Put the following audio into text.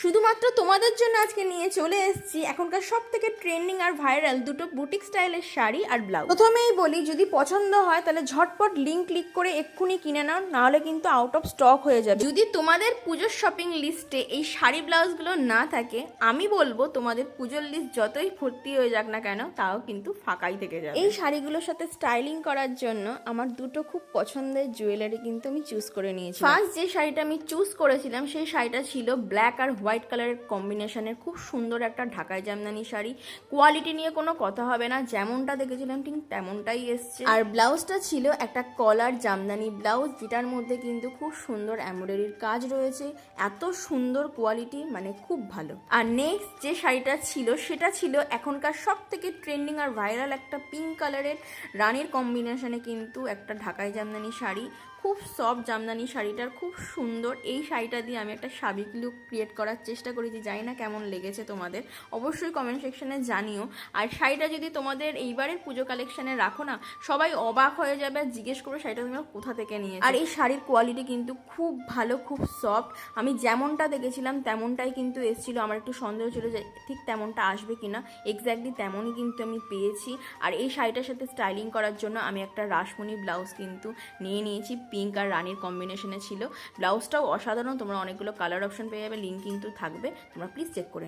শুধুমাত্র তোমাদের জন্য আজকে নিয়ে চলে এসেছি এখনকার সব থেকে ট্রেন্ডিং আর ভাইরাল দুটো বুটিক স্টাইলের শাড়ি আর ব্লাউজ। প্রথমেই বলি, যদি পছন্দ হয় তাহলে ঝটপট লিঙ্ক ক্লিক করে এক্ষুনি কিনে নাও, নাহলে কিন্তু আউট অফ স্টক হয়ে যাবে। যদি তোমাদের পুজোর শপিং লিস্টে এই শাড়ি ব্লাউজগুলো না থাকে, আমি বলবো তোমাদের পুজোর লিস্ট যতই ভর্তি হয়ে যাক না কেন, তাও কিন্তু ফাঁকাই থেকে যাবে। এই শাড়িগুলোর সাথে স্টাইলিং করার জন্য আমার দুটো খুব পছন্দের জুয়েলারি কিন্তু আমি চুজ করে নিয়েছি। ফার্স্ট যে শাড়িটা আমি চুজ করেছিলাম সেই শাড়িটা ছিল ব্ল্যাক আর হোয়াইট কালারের কম্বিনেশনের খুব সুন্দর একটা ঢাকাই জামদানি শাড়ি। কোয়ালিটি নিয়ে কোনো কথা হবে না, যেমনটা দেখেছিলাম ঠিক তেমনটাই এসছে। আর ব্লাউজটা ছিল একটা কলার জামদানি ব্লাউজ, যেটার মধ্যে কিন্তু খুব সুন্দর এমব্রয়ডারির কাজ রয়েছে। এত সুন্দর কোয়ালিটি, মানে খুব ভালো। আর নেক্সট যে শাড়িটা ছিল সেটা ছিল এখনকার সব থেকে ট্রেন্ডিং আর ভাইরাল একটা পিঙ্ক কালারের রানীর কম্বিনেশনে কিন্তু একটা ঢাকাই জামদানি শাড়ি। খুব সফট জামদানি শাড়িটার খুব সুন্দর। এই শাড়িটা দিয়ে আমি একটা সাবিক লুক ক্রিয়েট করার চেষ্টা করেছি, জানি না কেমন লেগেছে তোমাদের, অবশ্যই কমেন্ট সেকশনে জানিও। আর শাড়িটা যদি তোমাদের এইবারের পুজো কালেকশনে রাখো না, সবাই অবাক হয়ে যাবে আর জিজ্ঞেস করবে শাড়িটা তোমরা কোথা থেকে নিয়েছো। আর এই শাড়ির কোয়ালিটি কিন্তু খুব ভালো, খুব সফট। আমি যেমনটা দেখেছিলাম তেমনটাই কিন্তু এসেছিল। আমার একটু সন্দেহ ছিল যে ঠিক তেমনটা আসবে কিনা, এক্স্যাক্টলি তেমনই কিন্তু আমি পেয়েছি। আর এই শাড়িটার সাথে স্টাইলিং করার জন্য আমি একটা রাসমণি ব্লাউজ কিন্তু নিয়ে নিয়েছি, পিঙ্ক আর রানীর কম্বিনেশনে ছিল। ব্লাউজটাও অসাধারণ, তোমরা অনেকগুলো কালার অপশন পেয়ে যাবে, লিঙ্ক কিন্তু থাকবে, তোমরা প্লিজ চেক করে নিও।